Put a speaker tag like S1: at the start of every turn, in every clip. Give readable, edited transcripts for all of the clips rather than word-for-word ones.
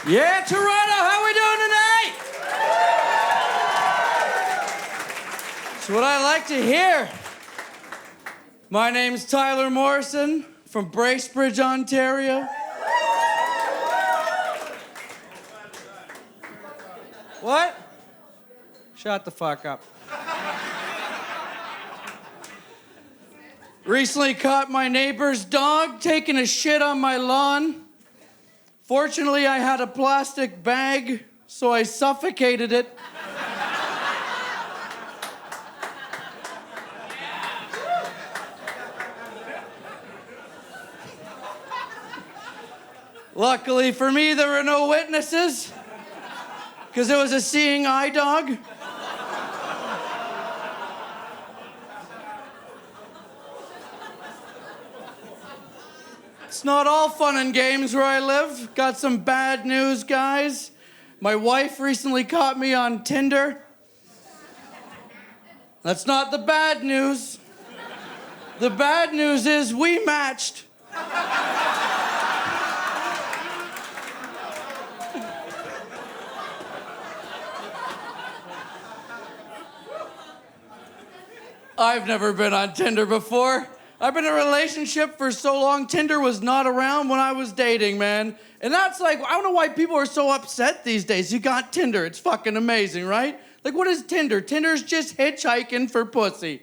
S1: Yeah, Toronto, how we doing tonight? It's what I like to hear. My name's Tyler Morrison from Bracebridge, Ontario. What? Shut the fuck up. Recently caught my neighbor's dog taking a shit on my lawn. Fortunately, I had a plastic bag, so I suffocated it. Luckily for me, there were no witnesses, because it was a seeing eye dog. It's not all fun and games where I live. Got some bad news, guys. My wife recently caught me on Tinder. That's not the bad news. The bad news is we matched. I've never been on Tinder before. I've been in a relationship for so long, Tinder was not around when I was dating, man. And that's like, I don't know why people are so upset these days. You got Tinder, it's fucking amazing, right? Like, what is Tinder? Tinder's just hitchhiking for pussy.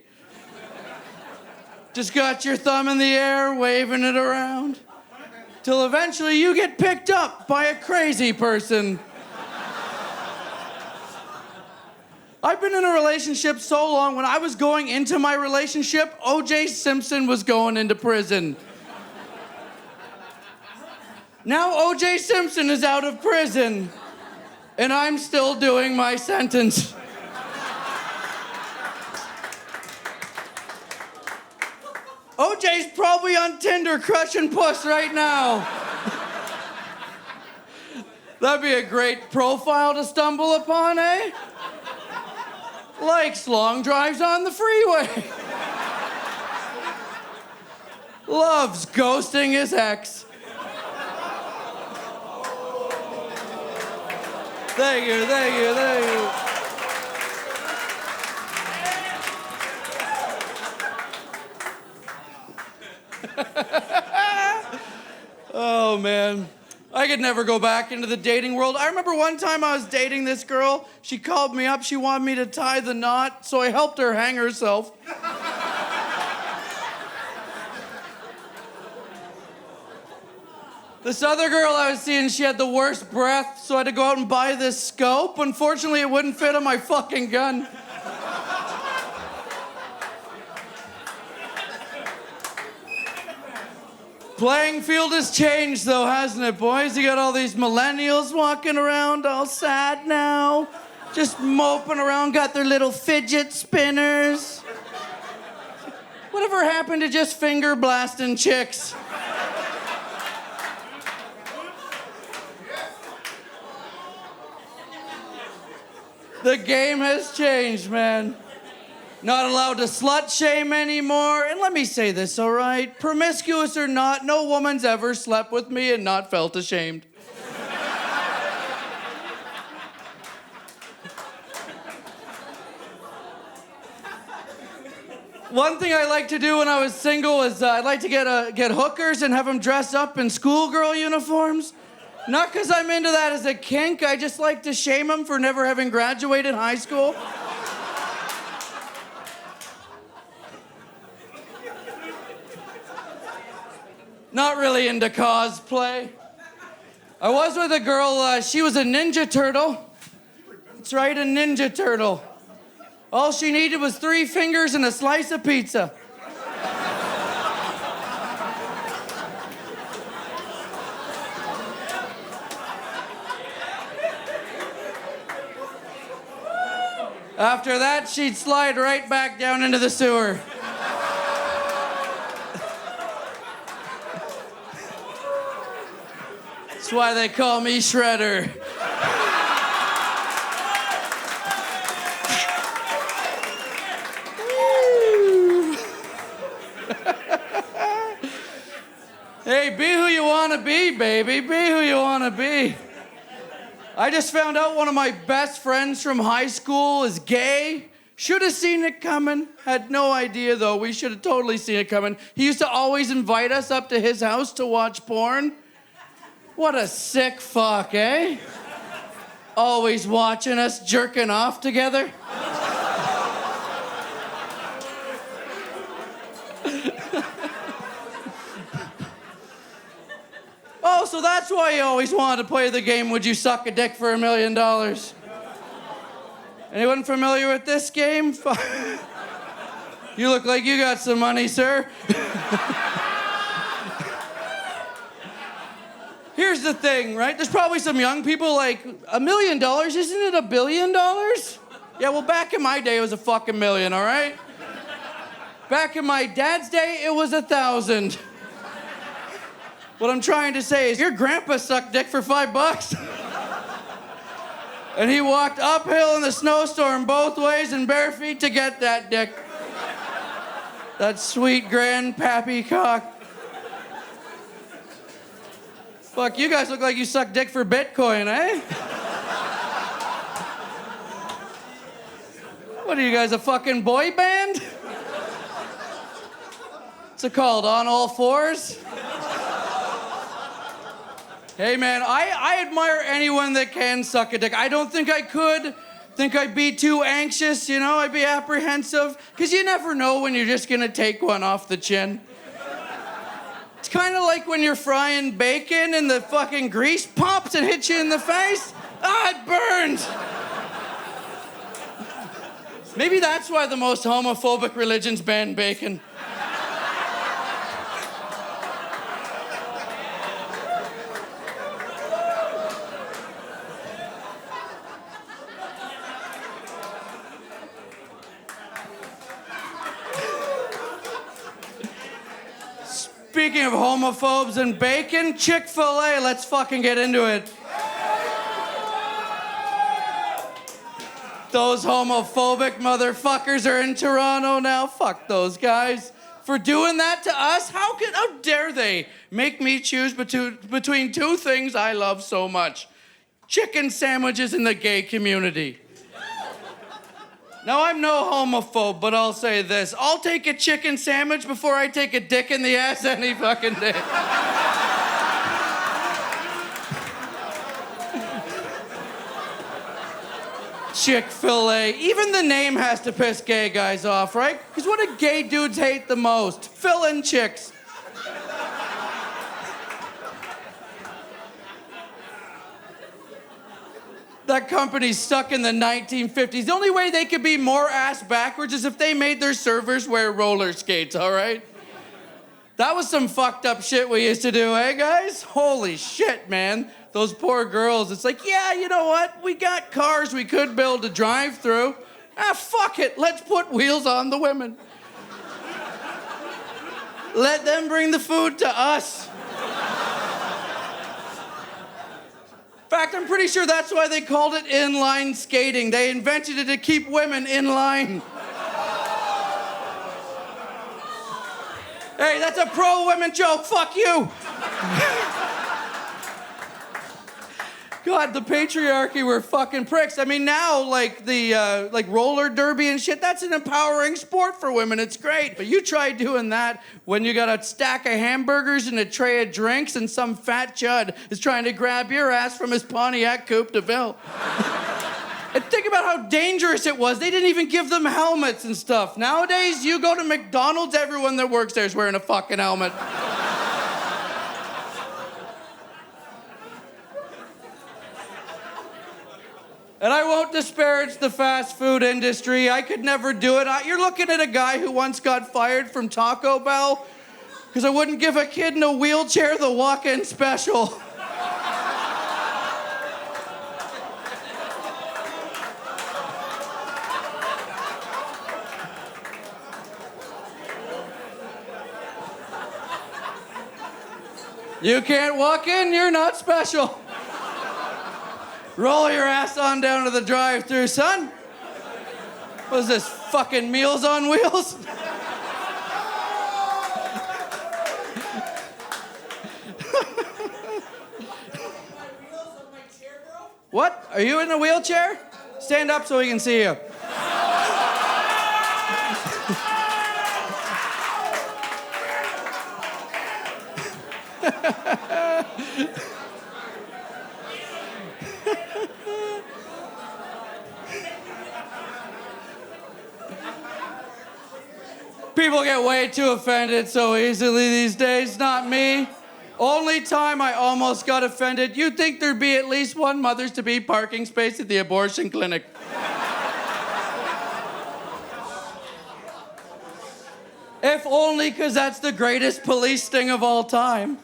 S1: Just got your thumb in the air, waving it around. Till eventually you get picked up by a crazy person. I've been in a relationship so long, when I was going into my relationship, O.J. Simpson was going into prison. Now O.J. Simpson is out of prison, and I'm still doing my sentence. O.J.'s probably on Tinder crushing puss right now. That'd be a great profile to stumble upon, eh? Likes long drives on the freeway. Loves ghosting his ex. Thank you, thank you, thank you. Oh, man. I could never go back into the dating world. I remember one time I was dating this girl. She called me up. She wanted me to tie the knot, so I helped her hang herself. This other girl I was seeing, she had the worst breath, so I had to go out and buy this scope. Unfortunately, it wouldn't fit on my fucking gun. Playing field has changed, though, hasn't it, boys? You got all these millennials walking around all sad now, just moping around, got their little fidget spinners. Whatever happened to just finger blasting chicks? The game has changed, man. Not allowed to slut shame anymore. And let me say this, all right? Promiscuous or not, no woman's ever slept with me and not felt ashamed. One thing I like to do when I was single is I'd like to get hookers and have them dress up in schoolgirl uniforms. Not because I'm into that as a kink, I just like to shame them for never having graduated high school. Not really into cosplay. I was with a girl, she was a Ninja Turtle. That's right, a Ninja Turtle. All she needed was 3 fingers and a slice of pizza. After that, she'd slide right back down into the sewer. That's why they call me Shredder. Hey, be who you want to be, baby. Be who you want to be. I just found out one of my best friends from high school is gay. Should have seen it coming. Had no idea, though. We should have totally seen it coming. He used to always invite us up to his house to watch porn. What a sick fuck, eh? Always watching us jerking off together. Oh, so that's why you always wanted to play the game, Would You Suck a Dick for $1 million? Anyone familiar with this game? You look like you got some money, sir. Here's the thing, right? There's probably some young people like, $1 million? Isn't it $1 billion? Yeah, well, back in my day, it was a fucking million, all right? Back in my dad's day, it was 1,000. What I'm trying to say is your grandpa sucked dick for $5. And he walked uphill in the snowstorm both ways in bare feet to get that dick. That sweet grandpappy cock. Fuck, you guys look like you suck dick for Bitcoin, eh? What are you guys, a fucking boy band? What's it called, On All Fours? Hey, man, I admire anyone that can suck a dick. I don't think I could. Think I'd be too anxious, you know? I'd be apprehensive. Because you never know when you're just going to take one off the chin. It's kind of like when you're frying bacon and the fucking grease pops and hits you in the face. Ah, it burns. Maybe that's why the most homophobic religions ban bacon. Speaking of homophobes and bacon, Chick-fil-A, let's fucking get into it. Those homophobic motherfuckers are in Toronto now. Fuck those guys. For doing that to us, how dare they make me choose between two things I love so much? Chicken sandwiches and the gay community. Now, I'm no homophobe, but I'll say this. I'll take a chicken sandwich before I take a dick in the ass any fucking day. Chick-fil-A. Even the name has to piss gay guys off, right? Because what do gay dudes hate the most? Fill-in chicks. That company's stuck in the 1950s. The only way they could be more ass backwards is if they made their servers wear roller skates, all right? That was some fucked up shit we used to do, eh, guys? Holy shit, man. Those poor girls. It's like, yeah, you know what? We got cars we could build to drive through. Ah, fuck it. Let's put wheels on the women. Let them bring the food to us. In fact, I'm pretty sure that's why they called it inline skating. They invented it to keep women in line. Hey, that's a pro-women joke. Fuck you. God, the patriarchy were fucking pricks. I mean, now, like, the roller derby and shit, that's an empowering sport for women. It's great. But you try doing that when you got a stack of hamburgers and a tray of drinks and some fat chud is trying to grab your ass from his Pontiac Coupe de Ville. And think about how dangerous it was. They didn't even give them helmets and stuff. Nowadays, you go to McDonald's, everyone that works there is wearing a fucking helmet. And I won't disparage the fast food industry. I could never do it. You're looking at a guy who once got fired from Taco Bell because I wouldn't give a kid in a wheelchair the walk-in special. You can't walk in, you're not special. Roll your ass on down to the drive-thru, son. What is this, fucking Meals on Wheels? What? Are you in a wheelchair? Stand up so we can see you. People get way too offended so easily these days, not me. Only time I almost got offended, you'd think there'd be at least one mothers-to-be parking space at the abortion clinic. If only because that's the greatest police sting of all time.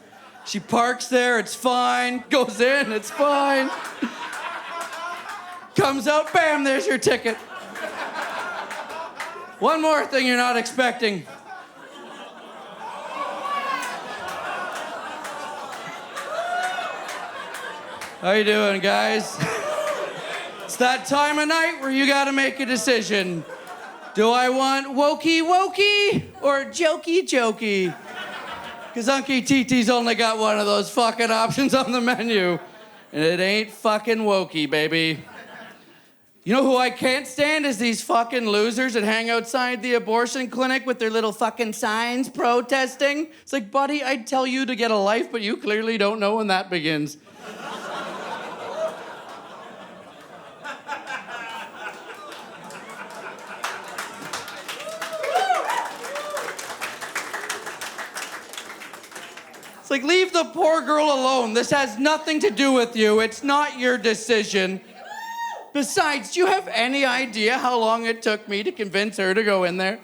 S1: She parks there, it's fine. Goes in, it's fine. Comes out, bam, there's your ticket. One more thing you're not expecting. How you doing, guys? It's that time of night where you gotta make a decision. Do I want wokey wokey or jokey jokey? Because Unky TT's only got one of those fucking options on the menu. And it ain't fucking wokey, baby. You know who I can't stand is these fucking losers that hang outside the abortion clinic with their little fucking signs protesting. It's like, buddy, I'd tell you to get a life, but you clearly don't know when that begins. It's like, leave the poor girl alone. This has nothing to do with you. It's not your decision. Besides, do you have any idea how long it took me to convince her to go in there?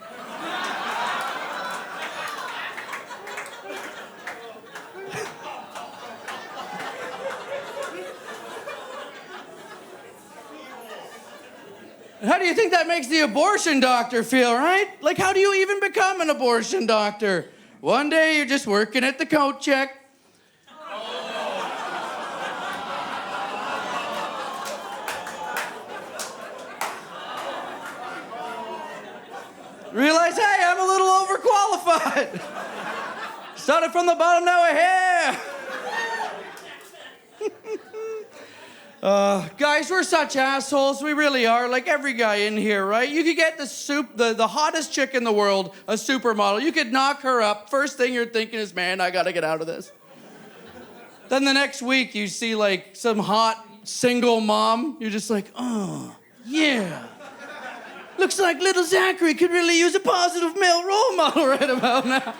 S1: How do you think that makes the abortion doctor feel, right? Like, how do you even become an abortion doctor? One day you're just working at the coat check. Realize, hey, I'm a little overqualified. Started from the bottom, now we're here. Guys, we're such assholes. We really are. Like every guy in here, right? You could get the hottest chick in the world, a supermodel. You could knock her up. First thing you're thinking is, man, I gotta get out of this. Then the next week, you see like some hot single mom. You're just like, oh, yeah. Looks like little Zachary could really use a positive male role model right about now.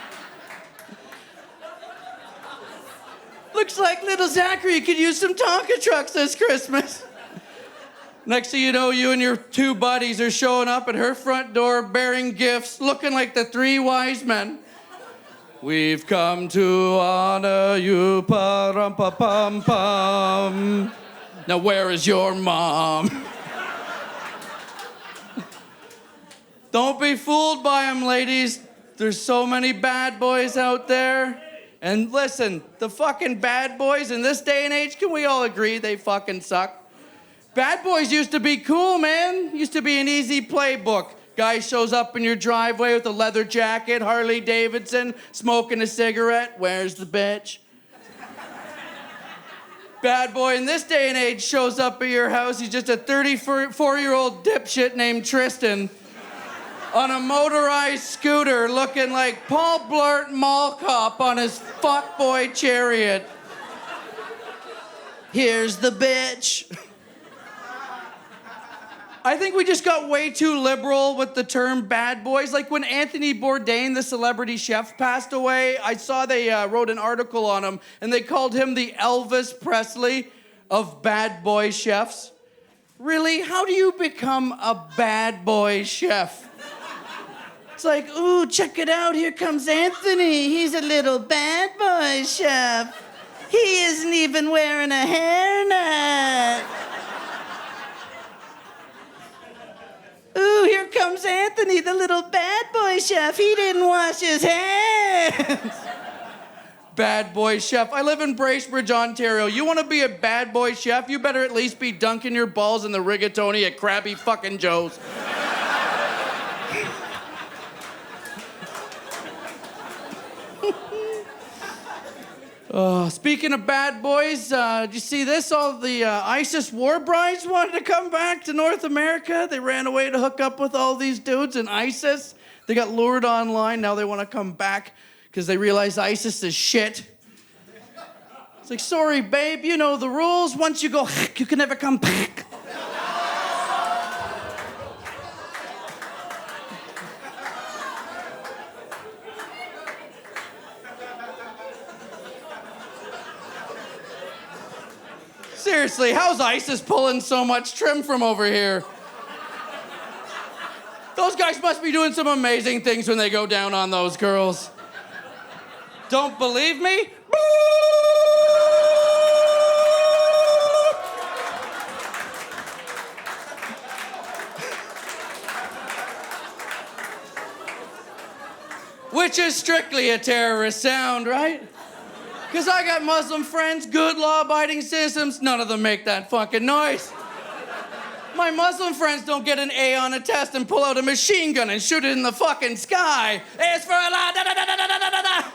S1: Looks like little Zachary could use some Tonka trucks this Christmas. Next thing you know, you and your two buddies are showing up at her front door bearing gifts, looking like the three wise men. We've come to honor you, pa-rum-pa-pum-pum. Now where is your mom? Don't be fooled by them, ladies. There's so many bad boys out there. And listen, the fucking bad boys in this day and age, can we all agree they fucking suck? Bad boys used to be cool, man. Used to be an easy playbook. Guy shows up in your driveway with a leather jacket, Harley Davidson, smoking a cigarette. Where's the bitch? Bad boy in this day and age shows up at your house. He's just a 34-year-old dipshit named Tristan on a motorized scooter looking like Paul Blart Mall Cop on his fuckboy chariot. Here's the bitch. I think we just got way too liberal with the term bad boys. Like when Anthony Bourdain, the celebrity chef, passed away, I saw they wrote an article on him, and they called him the Elvis Presley of bad boy chefs. Really? How do you become a bad boy chef? It's like, ooh, check it out, here comes Anthony. He's a little bad boy chef. He isn't even wearing a hairnet. Ooh, here comes Anthony, the little bad boy chef. He didn't wash his hands. Bad boy chef. I live in Bracebridge, Ontario. You want to be a bad boy chef? You better at least be dunking your balls in the rigatoni at Krabby fucking Joe's. Speaking of bad boys, did you see this? All the ISIS war brides wanted to come back to North America. They ran away to hook up with all these dudes in ISIS. They got lured online. Now they want to come back because they realize ISIS is shit. It's like, sorry, babe, you know the rules. Once you go, you can never come back. Seriously, how's ISIS pulling so much trim from over here? Those guys must be doing some amazing things when they go down on those girls. Don't believe me? Which is strictly a terrorist sound, right? Because I got Muslim friends, good law-abiding citizens, none of them make that fucking noise. My Muslim friends don't get an A on a test and pull out a machine gun and shoot it in the fucking sky. It's for Allah, da da da da da da da.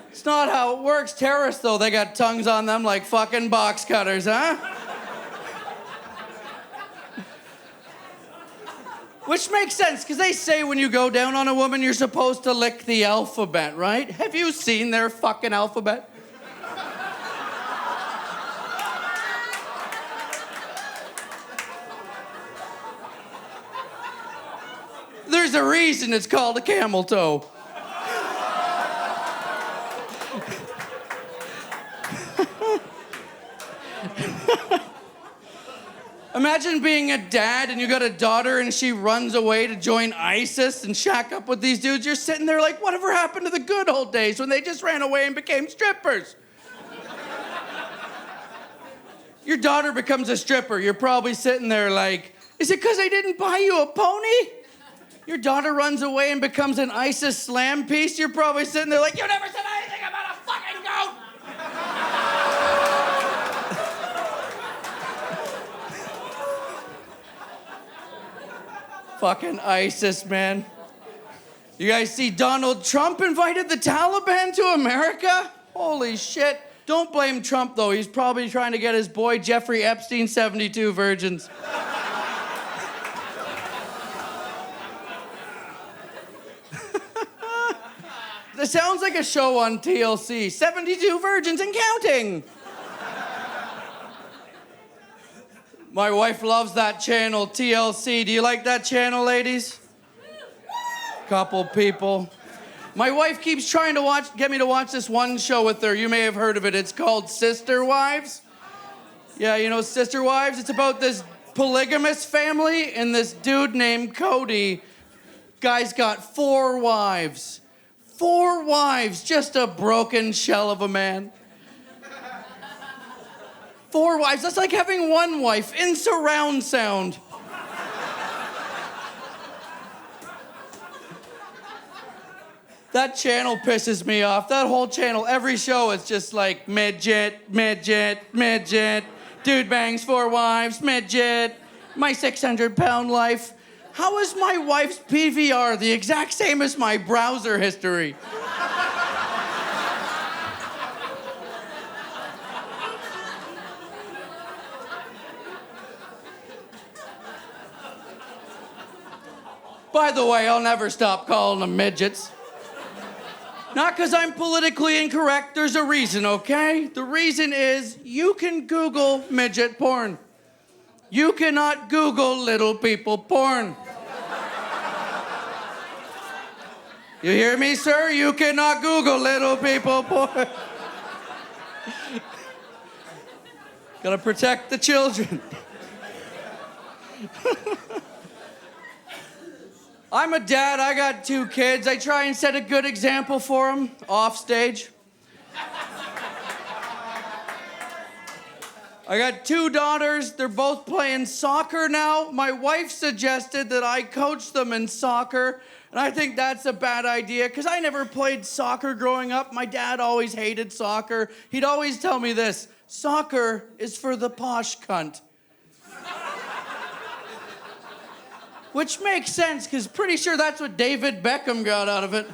S1: It's not how it works. Terrorists, though, they got tongues on them like fucking box cutters, huh? Which makes sense, because they say when you go down on a woman, you're supposed to lick the alphabet, right? Have you seen their fucking alphabet? There's a reason it's called a camel toe. Imagine being a dad and you got a daughter and she runs away to join ISIS and shack up with these dudes. You're sitting there like, whatever happened to the good old days when they just ran away and became strippers? Your daughter becomes a stripper. You're probably sitting there like, is it because I didn't buy you a pony? Your daughter runs away and becomes an ISIS slam piece. You're probably sitting there like, you never said anything about a fucking goat! Fucking ISIS, man. You guys see Donald Trump invited the Taliban to America? Holy shit. Don't blame Trump, though. He's probably trying to get his boy Jeffrey Epstein 72 virgins. This sounds like a show on TLC. 72 virgins and counting. My wife loves that channel, TLC. Do you like that channel, ladies? Couple people. My wife keeps trying to get me to watch this one show with her. You may have heard of it. It's called Sister Wives. Yeah, you know Sister Wives? It's about this polygamous family and this dude named Cody. Guy's got 4 wives. 4 wives, just a broken shell of a man. 4 wives, that's like having 1 wife in surround sound. That channel pisses me off. That whole channel, every show is just like midget, midget, midget, dude bangs 4 wives, midget, my 600-pound life. How is my wife's PVR the exact same as my browser history? By the way, I'll never stop calling them midgets. Not because I'm politically incorrect, there's a reason, okay? The reason is you can Google midget porn. You cannot Google little people porn. You hear me, sir? You cannot Google little people porn. Gotta protect the children. I'm a dad, I got 2 kids. I try and set a good example for them, off stage. I got 2 daughters, they're both playing soccer now. My wife suggested that I coach them in soccer, and I think that's a bad idea, because I never played soccer growing up. My dad always hated soccer. He'd always tell me this, soccer is for the posh cunt. Which makes sense, because pretty sure that's what David Beckham got out of it.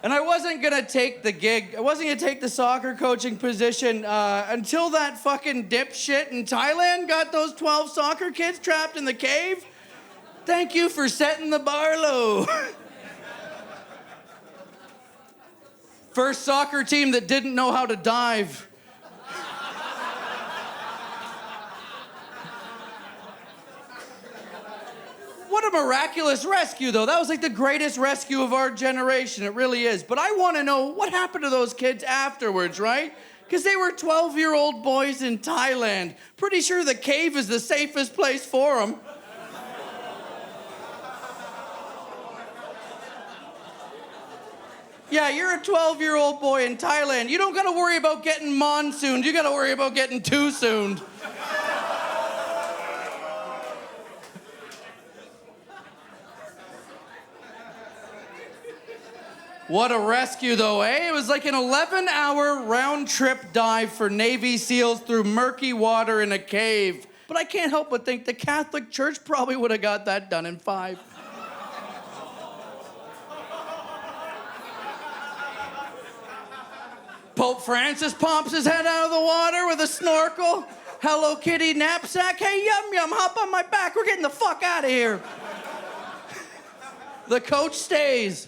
S1: And I wasn't gonna take the gig. I wasn't gonna take the soccer coaching position until that fucking dipshit in Thailand got those 12 soccer kids trapped in the cave. Thank you for setting the bar low. First soccer team that didn't know how to dive. What a miraculous rescue, though. That was like the greatest rescue of our generation. It really is. But I want to know what happened to those kids afterwards, right? Because they were 12-year-old boys in Thailand. Pretty sure the cave is the safest place for them. Yeah, you're a 12-year-old boy in Thailand. You don't got to worry about getting monsooned. You got to worry about getting too-sooned. What a rescue, though, eh? It was like an 11-hour round-trip dive for Navy SEALs through murky water in a cave. But I can't help but think the Catholic Church probably would have got that done in 5. Pope Francis pops his head out of the water with a snorkel. Hello Kitty knapsack. Hey, Yum Yum, hop on my back. We're getting the fuck out of here. The coach stays.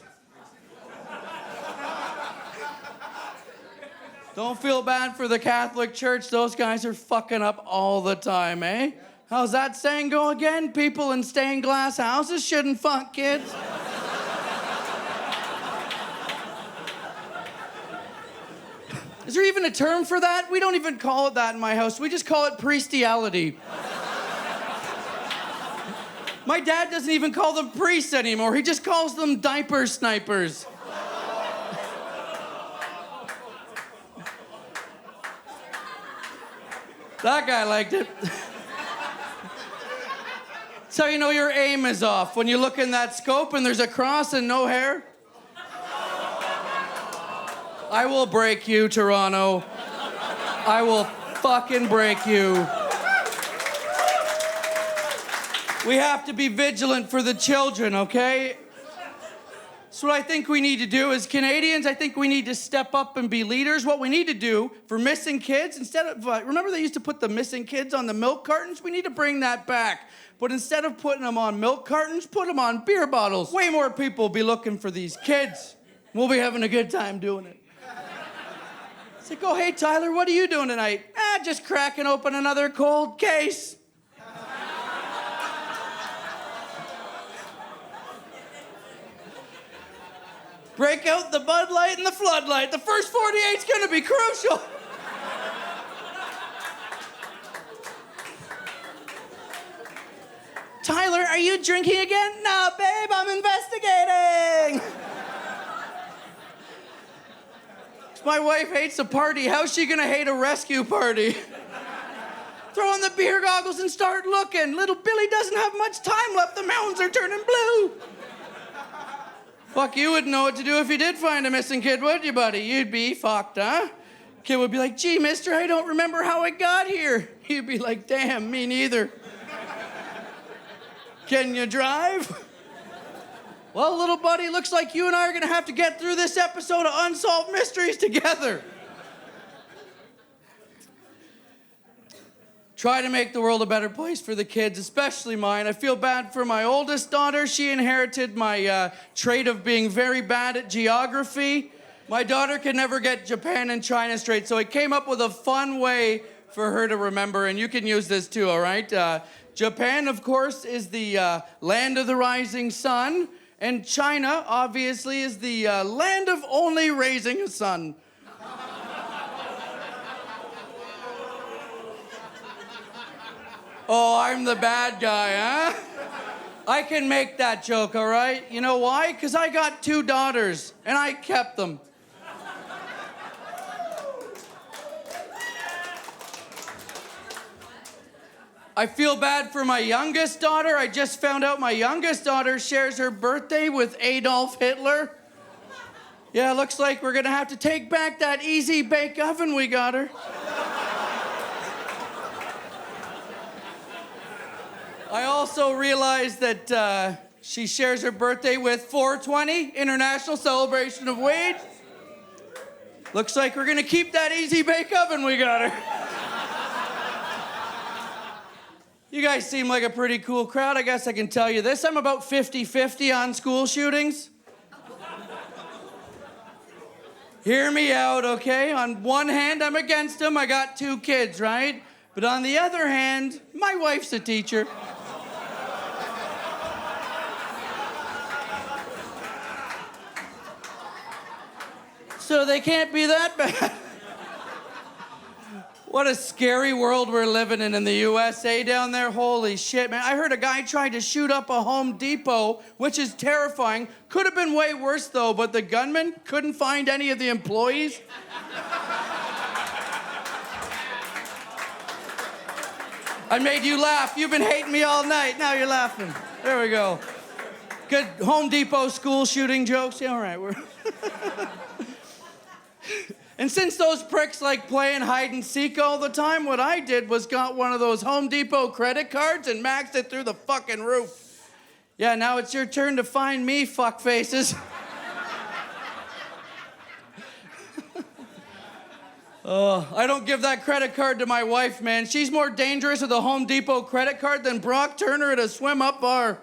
S1: Don't feel bad for the Catholic Church. Those guys are fucking up all the time, eh? How's that saying go again? People in stained glass houses shouldn't fuck kids. Is there even a term for that? We don't even call it that in my house. We just call it priestiality. My dad doesn't even call them priests anymore. He just calls them diaper snipers. That guy liked it. So you know your aim is off when you look in that scope and there's a cross and no hair. I will break you, Toronto. I will fucking break you. We have to be vigilant for the children, okay? So what I think we need to do as Canadians, I think we need to step up and be leaders. What we need to do for missing kids, instead of, remember they used to put the missing kids on the milk cartons? We need to bring that back. But instead of putting them on milk cartons, put them on beer bottles. Way more people will be looking for these kids. We'll be having a good time doing it. It's like, oh, hey, Tyler, what are you doing tonight? Just cracking open another cold case. Break out the Bud Light and the floodlight. The first 48's gonna be crucial. Tyler, are you drinking again? No, babe, I'm investigating. My wife hates a party. How's she gonna hate a rescue party? Throw on the beer goggles and start looking. Little Billy doesn't have much time left. The mountains are turning blue. Fuck, you wouldn't know what to do if you did find a missing kid, would you, buddy? You'd be fucked, huh? Kid would be like, gee, mister, I don't remember how I got here. You'd be like, damn, me neither. Can you drive? Well, little buddy, looks like you and I are gonna have to get through this episode of Unsolved Mysteries together. Try to make the world a better place for the kids, especially mine. I feel bad for my oldest daughter. She inherited my trait of being very bad at geography. My daughter could never get Japan and China straight, so I came up with a fun way for her to remember, and you can use this too, all right? Japan, of course, is the land of the rising sun, and China, obviously, is the land of only raising a son. Oh, I'm the bad guy, huh? I can make that joke, all right? You know why? Because I got 2 daughters, and I kept them. I feel bad for my youngest daughter. I just found out my youngest daughter shares her birthday with Adolf Hitler. Yeah, looks like we're gonna have to take back that easy bake oven we got her. I also realized that She shares her birthday with 420, International Celebration of Weed. Looks like we're gonna keep that easy bake oven we got her. You guys seem like a pretty cool crowd. I guess I can tell you this. I'm about 50-50 on school shootings. Hear me out, okay? On one hand, I'm against them. I got 2 kids, right? But on the other hand, my wife's a teacher. So they can't be that bad. What a scary world we're living in the USA down there. Holy shit, man. I heard a guy tried to shoot up a Home Depot, which is terrifying. Could have been way worse, though, but the gunman couldn't find any of the employees. I made you laugh. You've been hating me all night. Now you're laughing. There we go. Good Home Depot school shooting jokes. Yeah, all right. And since those pricks like playing hide and seek all the time, what I did was got one of those Home Depot credit cards and maxed it through the fucking roof. Yeah, now it's your turn to find me, fuckfaces. I don't give that credit card to my wife, man. She's more dangerous with a Home Depot credit card than Brock Turner at a swim-up bar.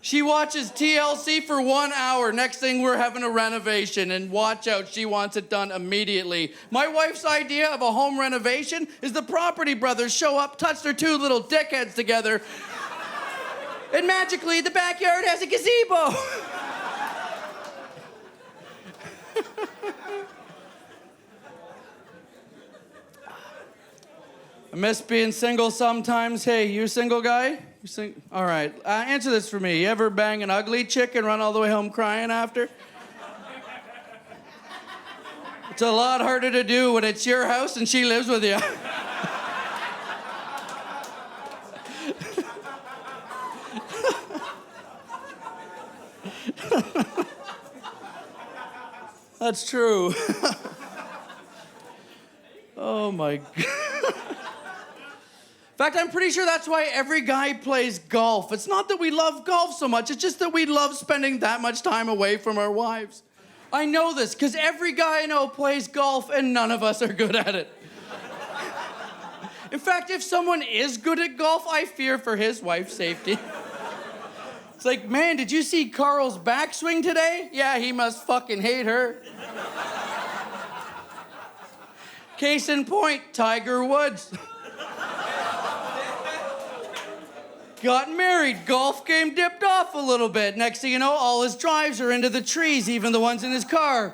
S1: She watches TLC for 1 hour. Next thing, we're having a renovation. And watch out, she wants it done immediately. My wife's idea of a home renovation is the Property Brothers show up, touch their 2 little dickheads together, and magically the backyard has a gazebo. I miss being single sometimes. Hey, you single guy? All right, answer this for me. You ever bang an ugly chick and run all the way home crying after? It's a lot harder to do when it's your house and she lives with you. That's true. Oh my God. In fact, I'm pretty sure that's why every guy plays golf. It's not that we love golf so much, it's just that we love spending that much time away from our wives. I know this, because every guy I know plays golf and none of us are good at it. In fact, if someone is good at golf, I fear for his wife's safety. It's like, man, did you see Carl's backswing today? Yeah, he must fucking hate her. Case in point, Tiger Woods. Got married, golf game dipped off a little bit. Next thing you know, all his drives are into the trees, even the ones in his car.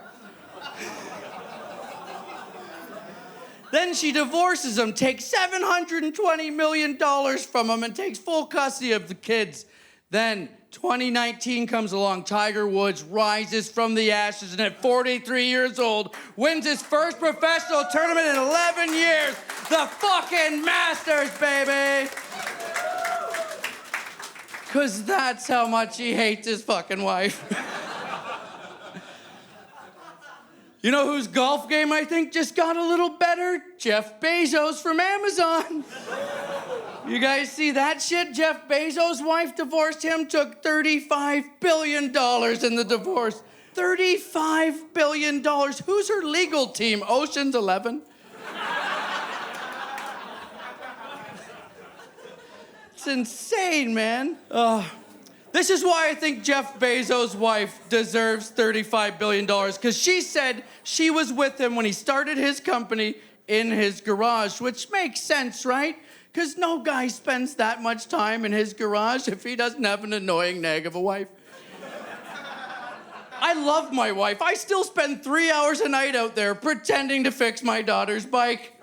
S1: Then she divorces him, takes $720 million from him, and takes full custody of the kids. Then 2019 comes along, Tiger Woods rises from the ashes, and at 43 years old, wins his first professional tournament in 11 years. The fucking Masters, baby! Because that's how much he hates his fucking wife. You know whose golf game I think just got a little better? Jeff Bezos from Amazon. You guys see that shit? Jeff Bezos' wife divorced him, took $35 billion in the divorce. $35 billion. Who's her legal team? Ocean's 11? It's insane, man. This is why I think Jeff Bezos' wife deserves $35 billion, because she said she was with him when he started his company in his garage, which makes sense, right? Because no guy spends that much time in his garage if he doesn't have an annoying nag of a wife. I love my wife. I still spend 3 hours a night out there pretending to fix my daughter's bike.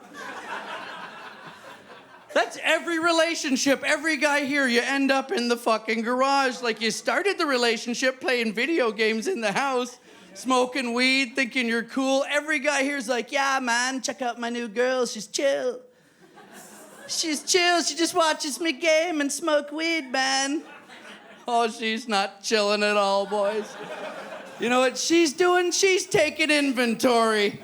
S1: That's every relationship, every guy here, you end up in the fucking garage. Like you started the relationship playing video games in the house, smoking weed, thinking you're cool. Every guy here's like, yeah, man, check out my new girl, she's chill. She's chill, she just watches me game and smoke weed, man. Oh, she's not chilling at all, boys. You know what she's doing? She's taking inventory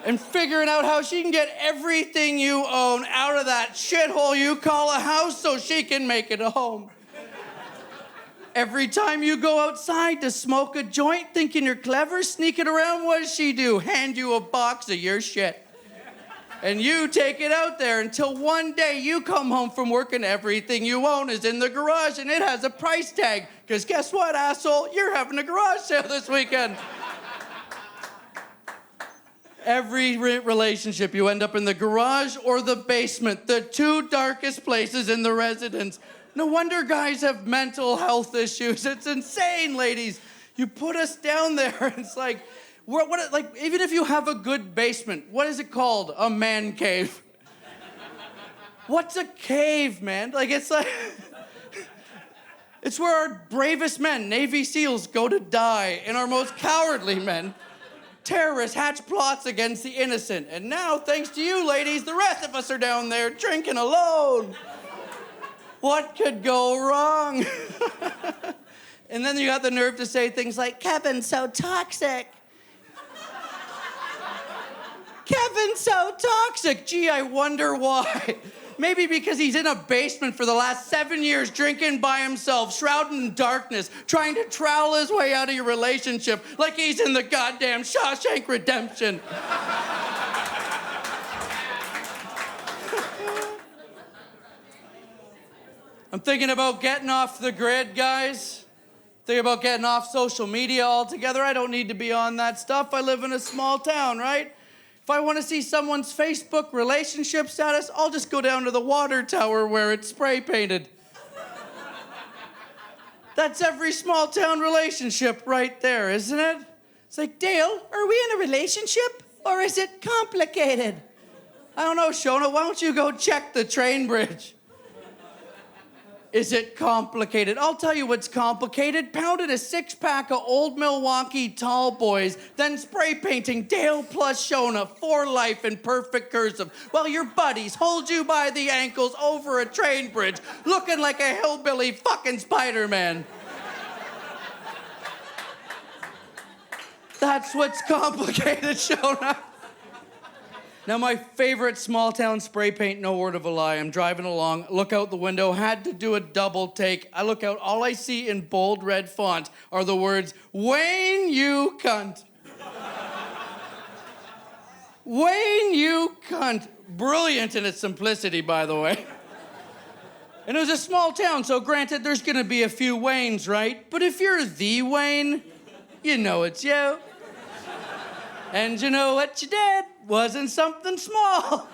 S1: and figuring out how she can get everything you own out of that shithole you call a house so she can make it a home. Every time you go outside to smoke a joint, thinking you're clever, sneaking around, what does she do? Hand you a box of your shit. And you take it out there until one day you come home from work and everything you own is in the garage and it has a price tag. Because guess what, asshole? You're having a garage sale this weekend. Every relationship, you end up in the garage or the basement, the two darkest places in the residence. No wonder guys have mental health issues. It's insane, ladies. You put us down there. It's like, even if you have a good basement, what is it called? A man cave. What's a cave, man? It's where our bravest men, Navy SEALs, go to die, and our most cowardly men, terrorists, hatch plots against the innocent. And now, thanks to you, ladies, the rest of us are down there drinking alone. What could go wrong? And then you got the nerve to say things like, Kevin's so toxic. Kevin's so toxic. Gee, I wonder why. Maybe because he's in a basement for the last 7 years drinking by himself, shrouded in darkness, trying to trowel his way out of your relationship like he's in the goddamn Shawshank Redemption. I'm thinking about getting off the grid, guys. Thinking about getting off social media altogether. I don't need to be on that stuff. I live in a small town, right? If I want to see someone's Facebook relationship status, I'll just go down to the water tower where it's spray painted. That's every small town relationship right there, isn't it? It's like, Dale, are we in a relationship or is it complicated? I don't know, Shona, why don't you go check the train bridge? Is it complicated? I'll tell you what's complicated. Pounding a 6-pack of old Milwaukee tall boys, then spray painting Dale plus Shona for life in perfect cursive, while your buddies hold you by the ankles over a train bridge, looking like a hillbilly fucking Spider-Man. That's what's complicated, Shona. Now, my favorite small town spray paint, no word of a lie. I'm driving along, look out the window, had to do a double take. I look out, all I see in bold red font are the words, Wayne, you cunt. Wayne, you cunt. Brilliant in its simplicity, by the way. And it was a small town, so granted, there's gonna be a few Waynes, right? But if you're the Wayne, you know it's you. And you know what you did wasn't something small.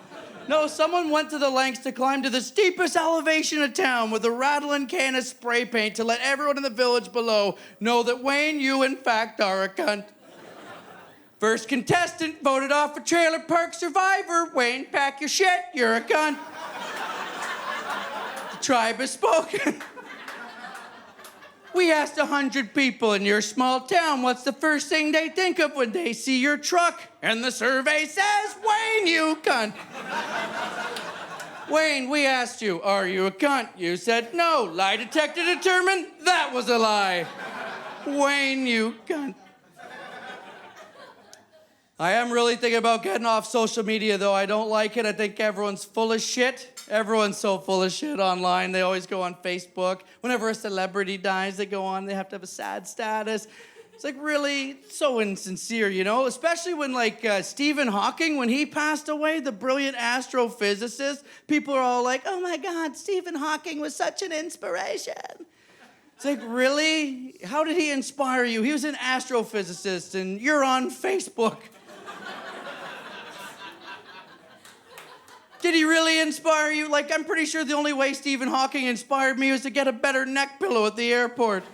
S1: No, someone went to the lengths to climb to the steepest elevation of town with a rattling can of spray paint to let everyone in the village below know that, Wayne, you in fact are a cunt. First contestant voted off a trailer park survivor. Wayne, pack your shit, you're a cunt. The tribe has spoken. We asked 100 people in your small town what's the first thing they think of when they see your truck. And the survey says, Wayne, you cunt. Wayne, we asked you, are you a cunt? You said no. Lie detector determined that was a lie. Wayne, you cunt. I am really thinking about getting off social media, though. I don't like it. I think everyone's full of shit. Everyone's so full of shit online. They always go on Facebook. Whenever a celebrity dies, they go on. They have to have a sad status. It's like really so insincere, you know? Especially when Stephen Hawking, when he passed away, the brilliant astrophysicist, people are all like, oh my God, Stephen Hawking was such an inspiration. It's like, really? How did he inspire you? He was an astrophysicist and you're on Facebook. Did he really inspire you? I'm pretty sure the only way Stephen Hawking inspired me was to get a better neck pillow at the airport.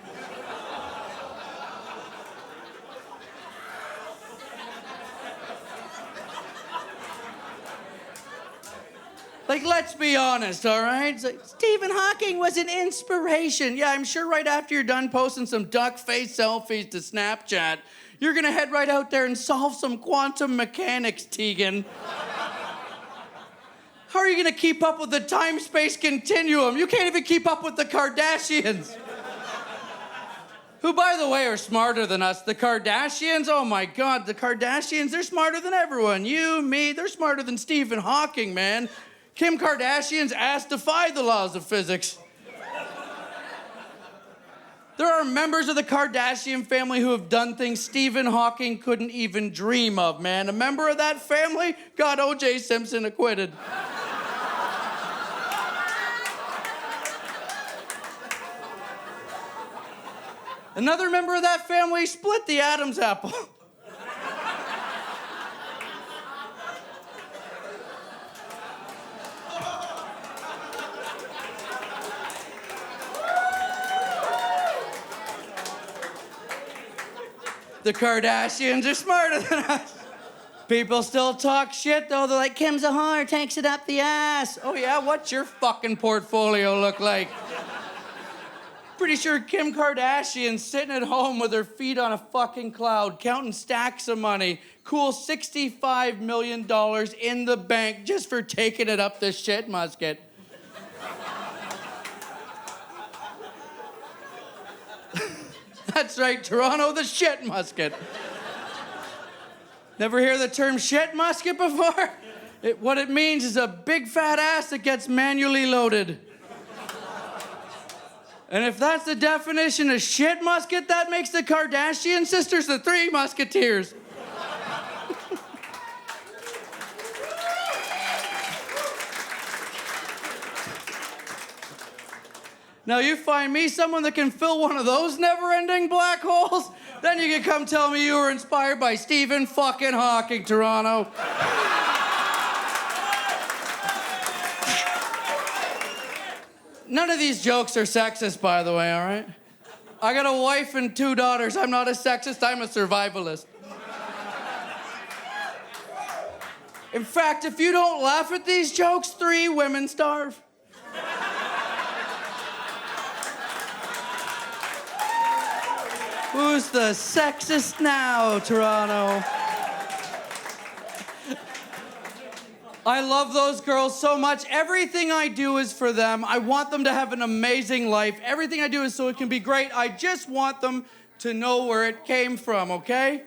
S1: Let's be honest, all right? Stephen Hawking was an inspiration. Yeah, I'm sure right after you're done posting some duck-face selfies to Snapchat, you're gonna head right out there and solve some quantum mechanics, Tegan. How are you gonna keep up with the time-space continuum? You can't even keep up with the Kardashians. Who, by the way, are smarter than us. The Kardashians, oh my God, the Kardashians, they're smarter than everyone. You, me, they're smarter than Stephen Hawking, man. Kim Kardashian's ass defied the laws of physics. There are members of the Kardashian family who have done things Stephen Hawking couldn't even dream of, man. A member of that family got O.J. Simpson acquitted. Another member of that family split the Adam's apple. The Kardashians are smarter than us. People still talk shit, though. They're like, Kim's a whore, takes it up the ass. Oh, yeah? What's your fucking portfolio look like? Pretty sure Kim Kardashian's sitting at home with her feet on a fucking cloud, counting stacks of money. Cool $65 million in the bank just for taking it up the shit musket. That's right, Toronto, the shit musket. Never hear the term shit musket before? What it means is a big fat ass that gets manually loaded. And if that's the definition of shit musket, that makes the Kardashian sisters the Three Musketeers. Now you find me someone that can fill one of those never-ending black holes, then you can come tell me you were inspired by Stephen fucking Hawking, Toronto. None of these jokes are sexist, by the way, all right? I got a wife and 2 daughters. I'm not a sexist, I'm a survivalist. In fact, if you don't laugh at these jokes, 3 women starve. Who's the sexist now, Toronto? I love those girls so much. Everything I do is for them. I want them to have an amazing life. Everything I do is so it can be great. I just want them to know where it came from, okay?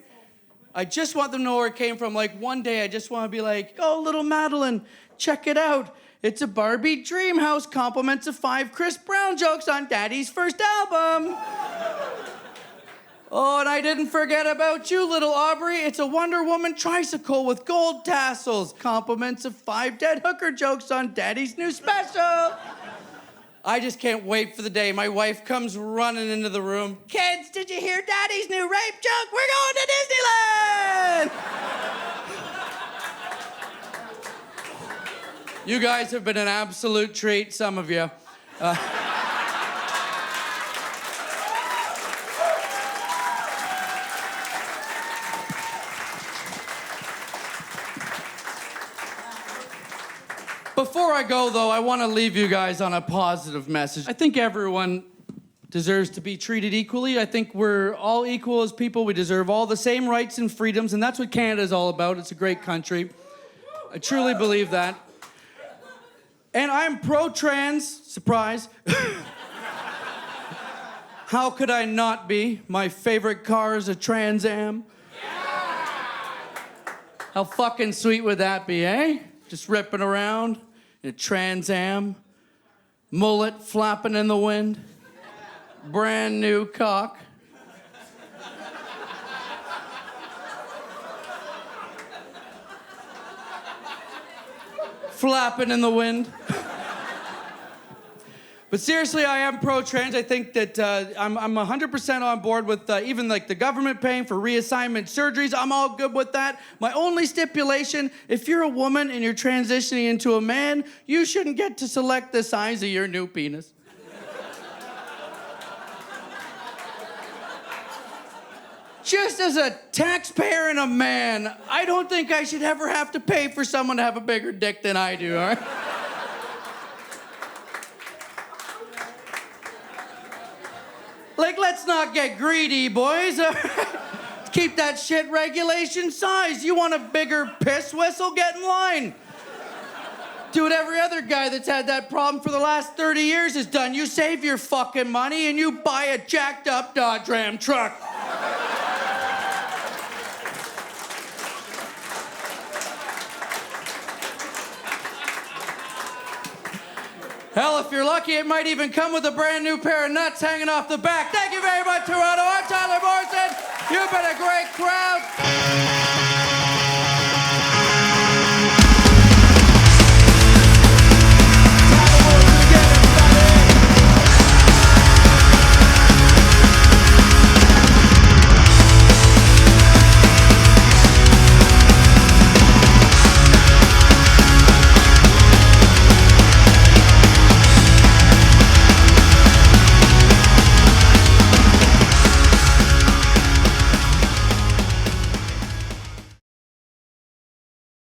S1: I just want them to know where it came from. Like, one day I just want to be like, oh, little Madeline, check it out. It's a Barbie dream house, compliments of 5 Chris Brown jokes on Daddy's first album. Oh, and I didn't forget about you, little Aubrey. It's a Wonder Woman tricycle with gold tassels. Compliments of 5 dead hooker jokes on Daddy's new special. I just can't wait for the day my wife comes running into the room. Kids, did you hear Daddy's new rape joke? We're going to Disneyland! You guys have been an absolute treat, some of you. Before I go, though, I want to leave you guys on a positive message. I think everyone deserves to be treated equally. I think we're all equal as people. We deserve all the same rights and freedoms, and that's what Canada's all about. It's a great country. I truly believe that. And I'm pro-trans. Surprise. How could I not be? My favorite car is a Trans Am. How fucking sweet would that be, eh? Just ripping around in a Trans Am, mullet flapping in the wind, brand new cock. Flapping in the wind. But seriously, I am pro-trans. I think that I'm 100% on board with even like the government paying for reassignment surgeries. I'm all good with that. My only stipulation, if you're a woman and you're transitioning into a man, you shouldn't get to select the size of your new penis. Just as a taxpayer and a man, I don't think I should ever have to pay for someone to have a bigger dick than I do, all right? Like, let's not get greedy, boys. Keep that shit regulation size. You want a bigger piss whistle? Get in line. Do what every other guy that's had that problem for the last 30 years has done. You save your fucking money and you buy a jacked up Dodge Ram truck. Hell, if you're lucky, it might even come with a brand new pair of nuts hanging off the back. Thank you very much, Toronto. I'm Tyler Morrison. You've been a great crowd.